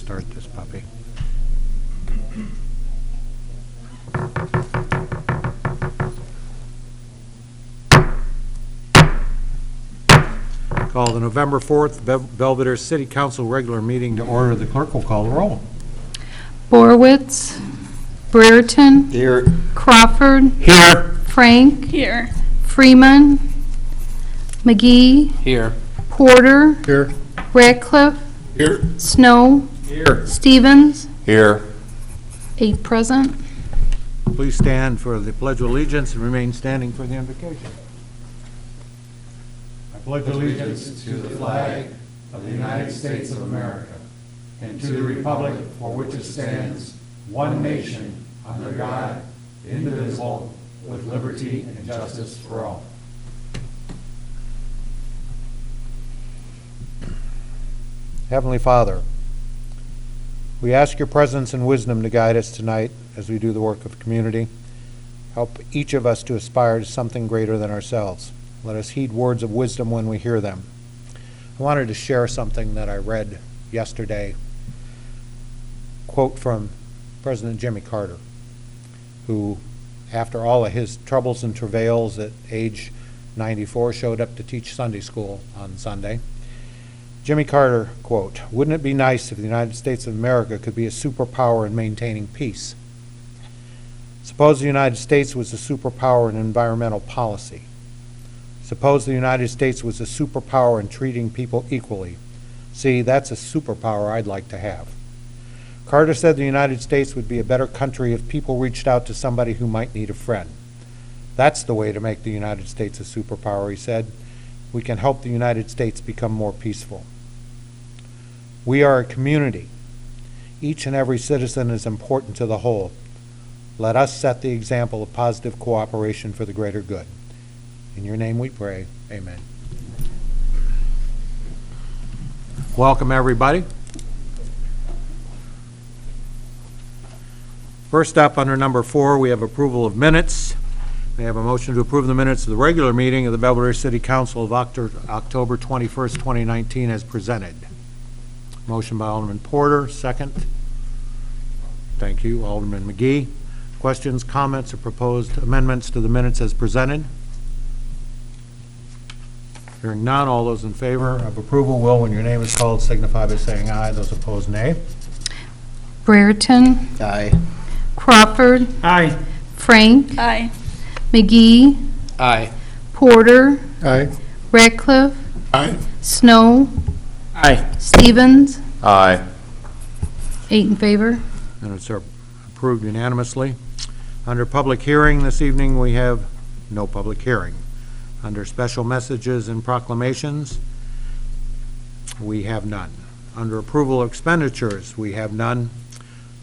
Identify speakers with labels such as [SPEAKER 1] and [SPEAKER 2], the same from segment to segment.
[SPEAKER 1] start this puppy. Call the November 4th Belvidere City Council regular meeting to order. The clerk will call the roll.
[SPEAKER 2] Borowitz, Brereton,
[SPEAKER 3] Here.
[SPEAKER 2] Crawford,
[SPEAKER 1] Here.
[SPEAKER 2] Frank,
[SPEAKER 4] Here.
[SPEAKER 2] Freeman, McGee,
[SPEAKER 3] Here.
[SPEAKER 2] Porter,
[SPEAKER 1] Here.
[SPEAKER 2] Ratcliffe,
[SPEAKER 3] Here.
[SPEAKER 2] Snow,
[SPEAKER 1] Here.
[SPEAKER 2] Stevens,
[SPEAKER 3] Here.
[SPEAKER 2] 8 present.
[SPEAKER 1] Please stand for the Pledge of Allegiance and remain standing for the invocation. I pledge allegiance to the flag of the United States of America and to the republic for which it stands, one nation, under God, indivisible, with liberty and justice for all. Heavenly Father, we ask your presence and wisdom to guide us tonight as we do the work of community. Help each of us to aspire to something greater than ourselves. Let us heed words of wisdom when we hear them. I wanted to share something that I read yesterday, quote from President Jimmy Carter, who, after all of his troubles and travails at age 94, showed up to teach Sunday school on Sunday. Jimmy Carter, quote, "Wouldn't it be nice if the United States of America could be a superpower in maintaining peace? Suppose the United States was a superpower in environmental policy. Suppose the United States was a superpower in treating people equally. See, that's a superpower I'd like to have." Carter said the United States would be a better country if people reached out to somebody who might need a friend. That's the way to make the United States a superpower, he said. We can help the United States become more peaceful. We are a community. Each and every citizen is important to the whole. Let us set the example of positive cooperation for the greater good. In your name we pray, amen. Welcome, everybody. First up, under number 4, we have approval of minutes. We have a motion to approve the minutes of the regular meeting of the Belvidere City Council of October 21st, 2019 as presented. Motion by Alderman Porter, second. Thank you, Alderman McGee. Questions, comments, or proposed amendments to the minutes as presented? Hearing none, all those in favor of approval will, when your name is called, signify by saying aye. Those opposed, nay.
[SPEAKER 2] Brereton,
[SPEAKER 3] Aye.
[SPEAKER 2] Crawford,
[SPEAKER 3] Aye.
[SPEAKER 2] Frank,
[SPEAKER 4] Aye.
[SPEAKER 2] McGee,
[SPEAKER 3] Aye.
[SPEAKER 2] Porter,
[SPEAKER 3] Aye.
[SPEAKER 2] Ratcliffe,
[SPEAKER 3] Aye.
[SPEAKER 2] Snow,
[SPEAKER 3] Aye.
[SPEAKER 2] Stevens,
[SPEAKER 3] Aye.
[SPEAKER 2] 8 in favor.
[SPEAKER 1] Minutes are approved unanimously. Under public hearing this evening, we have no public hearing. Under special messages and proclamations, we have none. Under approval of expenditures, we have none.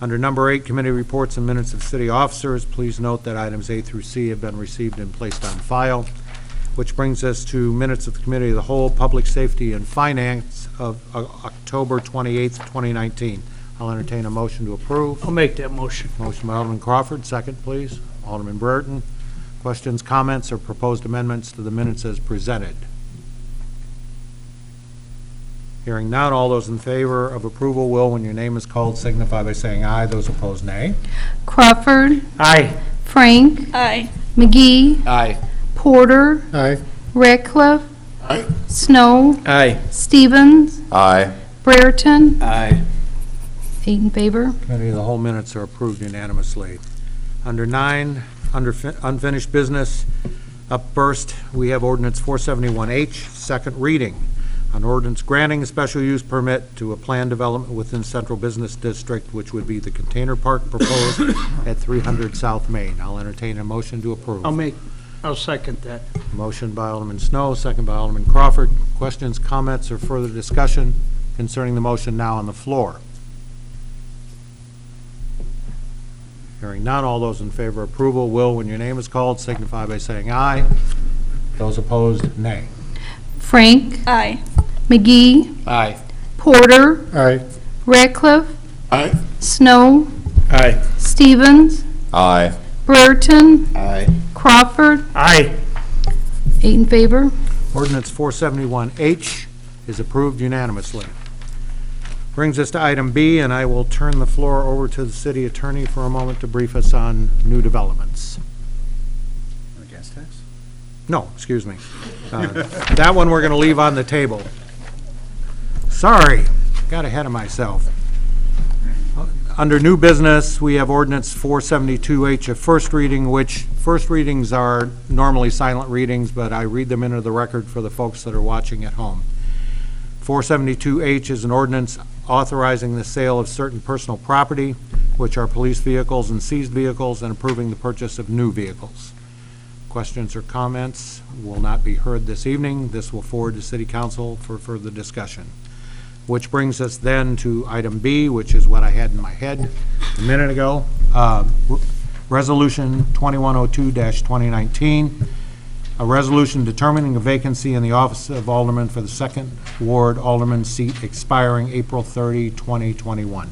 [SPEAKER 1] Under number 8, committee reports and minutes of city officers, please note that items A through C have been received and placed on file, which brings us to minutes of the Committee of the Whole, Public Safety and Finance of October 28th, 2019. I'll entertain a motion to approve.
[SPEAKER 5] I'll make that motion.
[SPEAKER 1] Motion by Alderman Crawford, second, please. Alderman Brereton. Questions, comments, or proposed amendments to the minutes as presented? Hearing none, all those in favor of approval will, when your name is called, signify by saying aye. Those opposed, nay.
[SPEAKER 2] Crawford,
[SPEAKER 5] Aye.
[SPEAKER 2] Frank,
[SPEAKER 4] Aye.
[SPEAKER 2] McGee,
[SPEAKER 3] Aye.
[SPEAKER 2] Porter,
[SPEAKER 3] Aye.
[SPEAKER 2] Ratcliffe,
[SPEAKER 3] Aye.
[SPEAKER 2] Snow,
[SPEAKER 3] Aye.
[SPEAKER 2] Stevens,
[SPEAKER 3] Aye.
[SPEAKER 2] Brereton,
[SPEAKER 3] Aye.
[SPEAKER 2] 8 in favor.
[SPEAKER 1] Committee of the whole minutes are approved unanimously. Under 9, under unfinished business, up first, we have ordinance 471H, second reading. An ordinance granting a special use permit to a planned development within Central Business District, which would be the container park proposed at 300 South Main. I'll entertain a motion to approve.
[SPEAKER 5] I'll second that.
[SPEAKER 1] Motion by Alderman Snow, second by Alderman Crawford. Questions, comments, or further discussion concerning the motion now on the floor? Hearing none, all those in favor of approval will, when your name is called, signify by saying aye. Those opposed, nay.
[SPEAKER 2] Frank,
[SPEAKER 4] Aye.
[SPEAKER 2] McGee,
[SPEAKER 3] Aye.
[SPEAKER 2] Porter,
[SPEAKER 3] Aye.
[SPEAKER 2] Ratcliffe,
[SPEAKER 3] Aye.
[SPEAKER 2] Snow,
[SPEAKER 3] Aye.
[SPEAKER 2] Stevens,
[SPEAKER 3] Aye.
[SPEAKER 2] Brereton,
[SPEAKER 3] Aye.
[SPEAKER 2] Crawford,
[SPEAKER 5] Aye.
[SPEAKER 2] 8 in favor.
[SPEAKER 1] Ordinance 471H is approved unanimously. Brings us to item B, and I will turn the floor over to the city attorney for a moment to brief us on new developments.
[SPEAKER 3] Gas tax?
[SPEAKER 1] No, excuse me. That one we're going to leave on the table. Sorry, got ahead of myself. Under new business, we have ordinance 472H, a first reading, which first readings are normally silent readings, but I read them into the record for the folks that are watching at home. 472H is an ordinance authorizing the sale of certain personal property, which are police vehicles and seized vehicles, and approving the purchase of new vehicles. Questions or comments will not be heard this evening. This will forward to City Council for further discussion. Which brings us then to item B, which is what I had in my head a minute ago. Resolution 2102-2019, a resolution determining a vacancy in the office of Alderman for the 2nd Ward Alderman seat expiring April 30, 2021.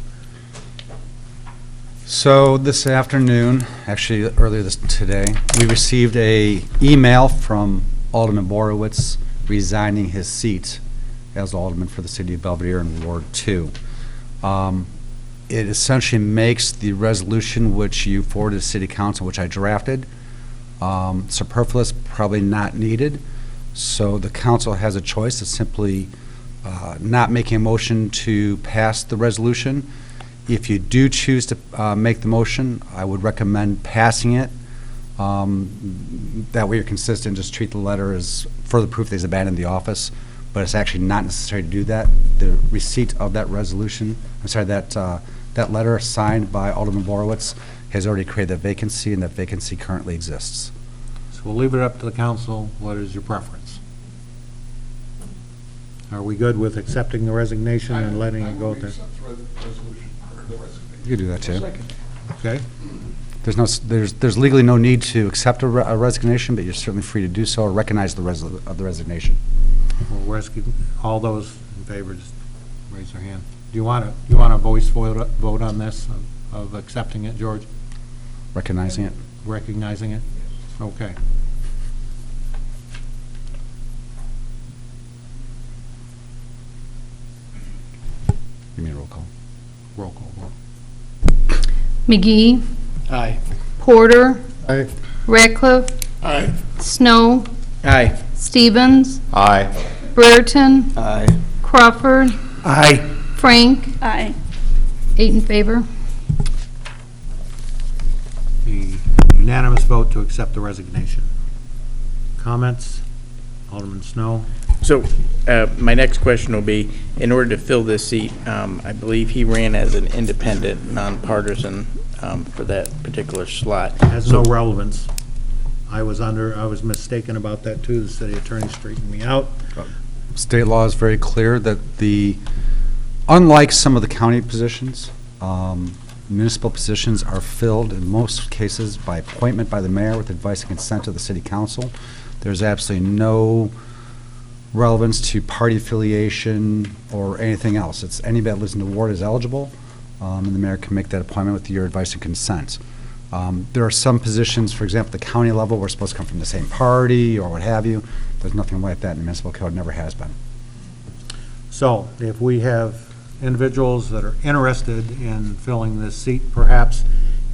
[SPEAKER 3] So this afternoon, actually earlier today, we received a email from Alderman Borowitz resigning his seat as Alderman for the city of Belvidere in Ward 2. It essentially makes the resolution which you forwarded to City Council, which I drafted, superfluous, probably not needed. So the council has a choice of simply not making a motion to pass the resolution. If you do choose to make the motion, I would recommend passing it. That way you're consistent, just treat the letter as further proof that he's abandoned the office, but it's actually not necessary to do that. The receipt of that resolution, that letter signed by Alderman Borowitz has already created that vacancy, and that vacancy currently exists.
[SPEAKER 1] So we'll leave it up to the council. What is your preference? Are we good with accepting the resignation and letting it go there?
[SPEAKER 3] You can do that too.
[SPEAKER 1] Okay.
[SPEAKER 3] There's legally no need to accept a resignation, but you're certainly free to do so or recognize the resignation.
[SPEAKER 1] We'll all those in favor, just raise their hand. Do you want a voice vote on this of accepting it, George?
[SPEAKER 3] Recognizing it?
[SPEAKER 1] Recognizing it? Okay.
[SPEAKER 3] You mean roll call?
[SPEAKER 1] Roll call vote.
[SPEAKER 2] McGee,
[SPEAKER 5] Aye.
[SPEAKER 2] Porter,
[SPEAKER 1] Aye.
[SPEAKER 2] Ratcliffe,
[SPEAKER 5] Aye.
[SPEAKER 2] Snow,
[SPEAKER 5] Aye.
[SPEAKER 2] Stevens,
[SPEAKER 4] Aye.
[SPEAKER 2] Brereton,
[SPEAKER 4] Aye.
[SPEAKER 2] Crawford,
[SPEAKER 5] Aye.
[SPEAKER 2] Frank,
[SPEAKER 6] Aye.
[SPEAKER 2] 8 in favor.
[SPEAKER 1] The unanimous vote to accept the resignation. Comments? Alderman Snow?
[SPEAKER 7] So, my next question will be, in order to fill this seat, I believe he ran as an independent, nonpartisan, for that particular slot.
[SPEAKER 1] Has no relevance. I was mistaken about that too. The city attorney straightened me out.
[SPEAKER 3] State law is very clear that unlike some of the county positions, municipal positions are filled in most cases by appointment by the mayor with advice and consent of the city council. There's absolutely no relevance to party affiliation or anything else. It's anybody that lives in the ward is eligible, and the mayor can make that appointment with your advice and consent. There are some positions, for example, the county level, we're supposed to come from the same party or what have you. There's nothing like that in the municipal code, never has been.
[SPEAKER 1] So if we have individuals that are interested in filling this seat, perhaps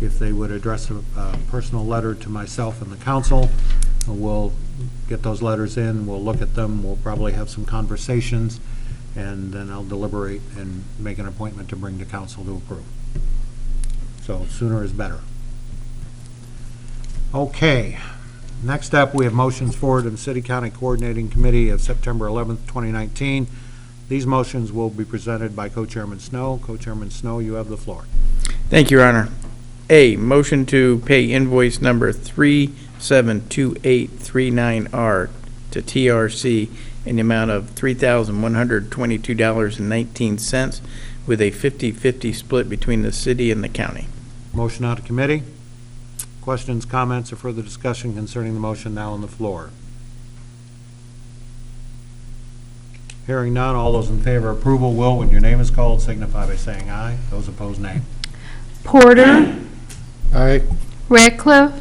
[SPEAKER 1] if they would address a personal letter to myself and the council, we'll get those letters in, we'll look at them, we'll probably have some conversations, and then I'll deliberate and make an appointment to bring to council to approve. So sooner is better. Okay, next up, we have motions forward in City County Coordinating Committee of September 11th, 2019. These motions will be presented by Co-Chairman Snow. Co-Chairman Snow, you have the floor.
[SPEAKER 7] Thank you, Your Honor. A, motion to pay invoice number 372839R to TRC in the amount of $3,122.19 with a 50-50 split between the city and the county.
[SPEAKER 1] Motion out of committee. Questions, comments, or further discussion concerning the motion now on the floor? Hearing none, all those in favor of approval will, when your name is called, signify by saying aye. Those opposed, nay.
[SPEAKER 2] Porter,
[SPEAKER 1] Aye.
[SPEAKER 2] Ratcliffe,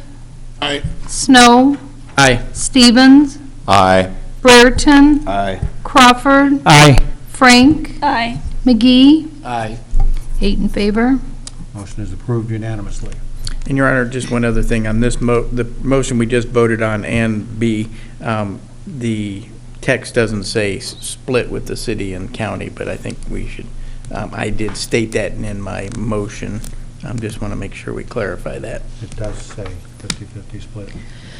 [SPEAKER 5] Aye.
[SPEAKER 2] Snow,
[SPEAKER 7] Aye.
[SPEAKER 2] Stevens,
[SPEAKER 4] Aye.
[SPEAKER 2] Brereton,
[SPEAKER 4] Aye.
[SPEAKER 2] Crawford,
[SPEAKER 5] Aye.
[SPEAKER 2] Frank,
[SPEAKER 6] Aye.
[SPEAKER 2] McGee,
[SPEAKER 4] Aye.
[SPEAKER 2] 8 in favor.
[SPEAKER 1] Motion is approved unanimously.
[SPEAKER 7] And Your Honor, just one other thing on this the motion we just voted on and B, the text doesn't say split with the city and county, but I think we should, I did state that in my motion. Just want to make sure we clarify that.
[SPEAKER 1] It does say 50-50 split.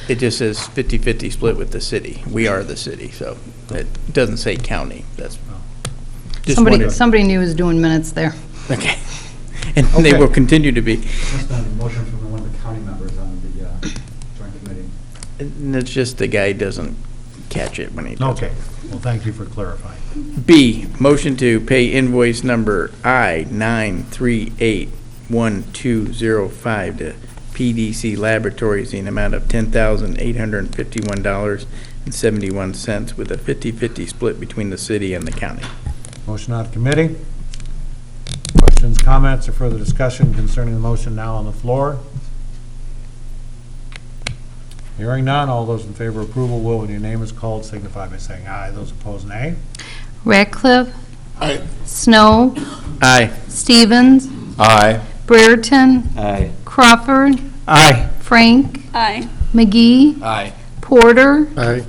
[SPEAKER 7] It just says 50-50 split with the city. We are the city, so it doesn't say county. That's just wanted-
[SPEAKER 2] Somebody new is doing minutes there.
[SPEAKER 7] Okay. And they
[SPEAKER 1] Okay.
[SPEAKER 7] will continue to be.
[SPEAKER 3] That's not a motion from one of the county members on the joint committee.
[SPEAKER 7] And it's just the guy doesn't catch it when he does it.
[SPEAKER 1] Okay, well, thank you for clarifying.
[SPEAKER 7] B, motion to pay invoice number I-938-1205 to PDC Laboratories in amount of $10,851.71 with a 50-50 split between the city and the county.
[SPEAKER 1] Motion out of committee. Questions, comments, or further discussion concerning the motion now on the floor? Hearing none, all those in favor of approval will, when your name is called, signify by saying aye. Those opposed, nay.
[SPEAKER 2] Ratcliffe.
[SPEAKER 4] Aye.
[SPEAKER 2] Snow.
[SPEAKER 7] Aye.
[SPEAKER 2] Stevens.
[SPEAKER 4] Aye.
[SPEAKER 2] Brereton.
[SPEAKER 4] Aye.
[SPEAKER 2] Crawford.
[SPEAKER 7] Aye.
[SPEAKER 2] Frank.
[SPEAKER 6] Aye.
[SPEAKER 2] McGee.
[SPEAKER 4] Aye.
[SPEAKER 2] Porter.
[SPEAKER 4] Aye.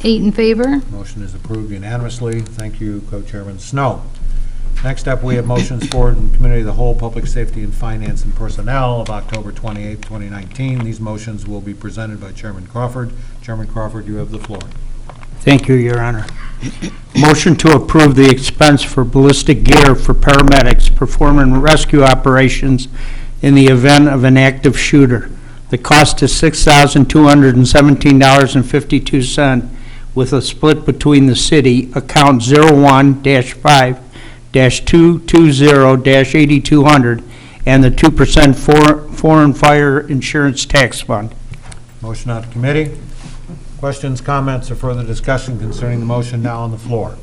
[SPEAKER 2] 8 in favor.
[SPEAKER 1] Motion is approved unanimously. Thank you, Co-Chairman Snow. Next up, we have motions forward in Committee of the Whole, Public Safety and Finance and Personnel of October 28, 2019. These motions will be presented by Chairman Crawford. Chairman Crawford, you have the floor.
[SPEAKER 5] Thank you, Your Honor. Motion to approve the expense for ballistic gear for paramedics performing rescue operations in the event of an active shooter. The cost is $6,217.52 with a split between the city, account 01-5-220-8200, and the 2% foreign fire insurance tax fund.
[SPEAKER 1] Motion out of committee. Questions, comments, or further discussion concerning the motion now on the floor?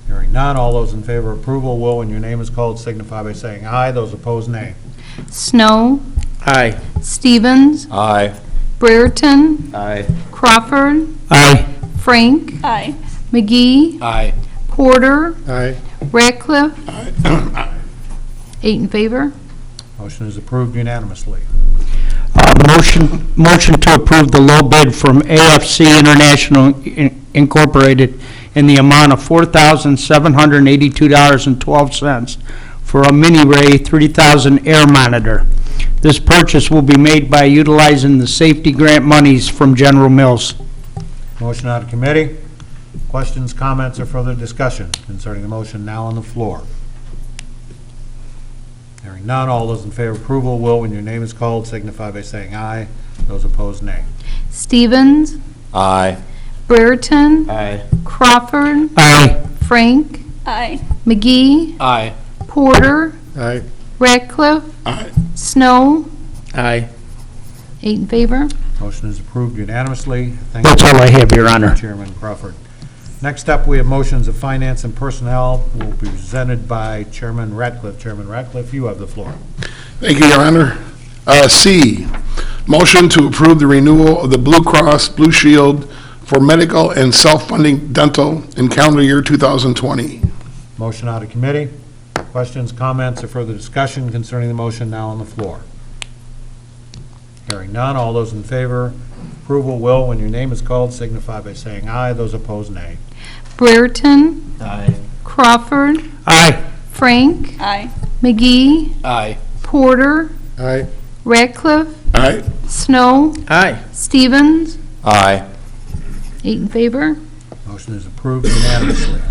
[SPEAKER 1] Hearing none, all those in favor of approval will, when your name is called, signify by saying aye. Those opposed, nay.
[SPEAKER 2] Snow.
[SPEAKER 7] Aye.
[SPEAKER 2] Stevens.
[SPEAKER 4] Aye.
[SPEAKER 2] Brereton.
[SPEAKER 4] Aye.
[SPEAKER 2] Crawford.
[SPEAKER 5] Aye.
[SPEAKER 2] Frank.
[SPEAKER 6] Aye.
[SPEAKER 2] McGee.
[SPEAKER 4] Aye.
[SPEAKER 2] Porter.
[SPEAKER 4] Aye.
[SPEAKER 2] Ratcliffe. 8 in favor.
[SPEAKER 1] Motion is approved unanimously.
[SPEAKER 5] Motion to approve the low bid from AFC International Incorporated in the amount of $4,782.12 for a Mini Ray 3000 air monitor. This purchase will be made by utilizing the safety grant monies from General Mills.
[SPEAKER 1] Motion out of committee. Questions, comments, or further discussion concerning the motion now on the floor? Hearing none, all those in favor of approval will, when your name is called, signify by saying aye. Those opposed, nay.
[SPEAKER 2] Stevens.
[SPEAKER 4] Aye.
[SPEAKER 2] Brereton.
[SPEAKER 4] Aye.
[SPEAKER 2] Crawford.
[SPEAKER 5] Aye.
[SPEAKER 2] Frank.
[SPEAKER 6] Aye.
[SPEAKER 2] McGee.
[SPEAKER 4] Aye.
[SPEAKER 2] Porter.
[SPEAKER 4] Aye.
[SPEAKER 2] Ratcliffe.
[SPEAKER 4] Aye.
[SPEAKER 2] Snow.
[SPEAKER 7] Aye.
[SPEAKER 2] 8 in favor.
[SPEAKER 1] Motion is approved unanimously. Thank
[SPEAKER 5] That's
[SPEAKER 1] you,
[SPEAKER 5] all I have, Your Honor.
[SPEAKER 1] Chairman Crawford. Next up, we have motions of finance and personnel will be presented by Chairman Ratcliffe. Chairman Ratcliffe, you have the floor.
[SPEAKER 8] Thank you, Your Honor. C, motion to approve the renewal of the Blue Cross Blue Shield for medical and self-funding dental in calendar year 2020.
[SPEAKER 1] Motion out of committee. Questions, comments, or further discussion concerning the motion now on the floor? Hearing none, all those in favor, approval will, when your name is called, signify by saying aye. Those opposed, nay.
[SPEAKER 2] Brereton.
[SPEAKER 4] Aye.
[SPEAKER 2] Crawford.
[SPEAKER 5] Aye.
[SPEAKER 2] Frank.
[SPEAKER 6] Aye.
[SPEAKER 2] McGee.
[SPEAKER 4] Aye.
[SPEAKER 2] Porter.
[SPEAKER 8] Aye.
[SPEAKER 2] Ratcliffe.
[SPEAKER 8] Aye.
[SPEAKER 2] Snow.
[SPEAKER 7] Aye.
[SPEAKER 2] Stevens.
[SPEAKER 4] Aye.
[SPEAKER 2] 8 in favor.
[SPEAKER 1] Motion is approved unanimously.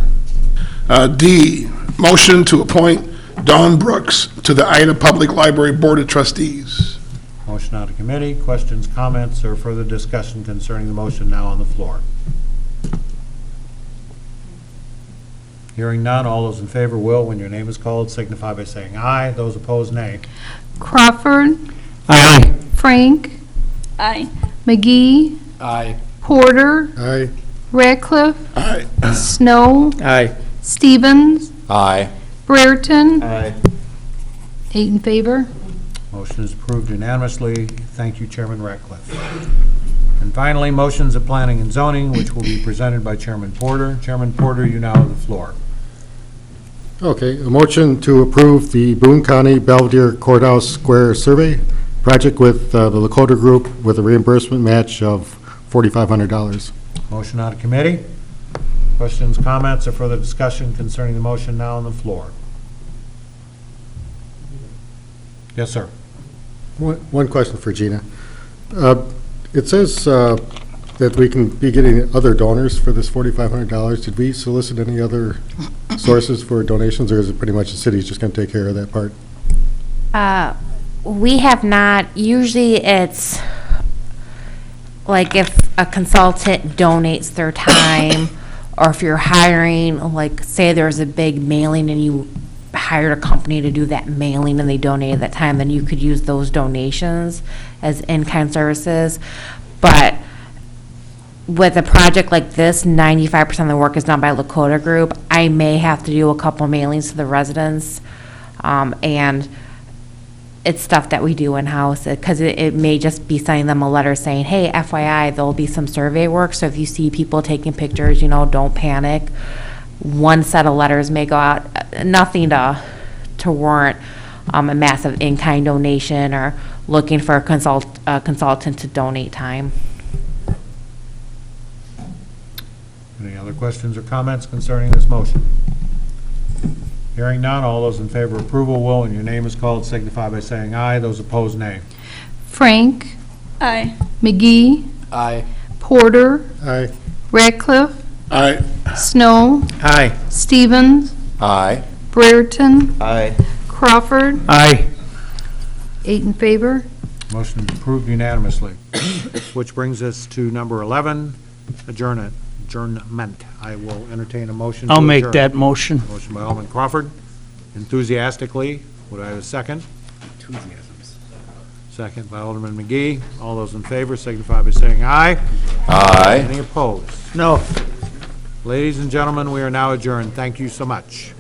[SPEAKER 8] D, motion to appoint Dawn Brooks to the Ida Public Library Board of Trustees.
[SPEAKER 1] Motion out of committee. Questions, comments, or further discussion concerning the motion now on the floor? Hearing none, all those in favor will, when your name is called, signify by saying aye. Those opposed, nay.
[SPEAKER 2] Crawford.
[SPEAKER 5] Aye.
[SPEAKER 2] Frank.
[SPEAKER 6] Aye.
[SPEAKER 2] McGee.
[SPEAKER 4] Aye.
[SPEAKER 2] Porter.
[SPEAKER 8] Aye.
[SPEAKER 2] Ratcliffe.
[SPEAKER 8] Aye.
[SPEAKER 2] Snow.
[SPEAKER 7] Aye.
[SPEAKER 2] Stevens.
[SPEAKER 4] Aye.
[SPEAKER 2] Brereton.
[SPEAKER 4] Aye.
[SPEAKER 2] 8 in favor.
[SPEAKER 1] Motion is approved unanimously. Thank you, Chairman Ratcliffe. And finally, motions of planning and zoning, which will be presented by Chairman Porter. Chairman Porter, you now have the floor.
[SPEAKER 4] Okay, a motion to approve the Boone County Belvidere Courthouse Square Survey project with the Lakota Group with a reimbursement match of $4,500.
[SPEAKER 1] Motion out of committee. Questions, comments, or further discussion concerning the motion now on the floor? Yes, sir.
[SPEAKER 4] One question for Gina. It says that we can be getting other donors for this $4,500. Did we solicit any other sources for donations, or is it pretty much the city's just going to take care of that part?
[SPEAKER 6] We have not. Usually it's like if a consultant donates their time, or if you're hiring, like say there's a big mailing and you hired a company to do that mailing and they donated that time, then you could use those donations as in-kind services. But with a project like this, 95% of the work is done by Lakota Group. I may have to do a couple mailings to the residents, and it's stuff that we do in-house, because it may just be sending them a letter saying, hey, FYI, there'll be some survey work, so if you see people taking pictures, don't panic. One set of letters may go out, nothing to warrant a massive in-kind donation or looking for a consultant to donate time.
[SPEAKER 1] Any other questions or comments concerning this motion? Hearing none, all those in favor of approval will, and your name is called, signify by saying aye. Those opposed, nay.
[SPEAKER 2] Frank.
[SPEAKER 9] Aye.
[SPEAKER 2] McGee.
[SPEAKER 7] Aye.
[SPEAKER 2] Porter.
[SPEAKER 4] Aye.
[SPEAKER 2] Radcliffe.
[SPEAKER 8] Aye.
[SPEAKER 2] Snow.
[SPEAKER 7] Aye.
[SPEAKER 2] Stevens.
[SPEAKER 10] Aye.
[SPEAKER 2] Brereton.
[SPEAKER 10] Aye.
[SPEAKER 2] Crawford.
[SPEAKER 5] Aye.
[SPEAKER 2] 8 in favor.
[SPEAKER 1] Motion is approved unanimously. Which brings us to number 11, adjournment. I will entertain a motion to
[SPEAKER 5] I'll make
[SPEAKER 1] adjourn.
[SPEAKER 5] that motion.
[SPEAKER 1] Motion by Alderman Crawford. Enthusiastically, would I have a second? Second by Alderman McGee. All those in favor signify by saying aye.
[SPEAKER 10] Aye.
[SPEAKER 1] Any opposed?
[SPEAKER 5] No.
[SPEAKER 1] Ladies and gentlemen, we are now adjourned. Thank you so much.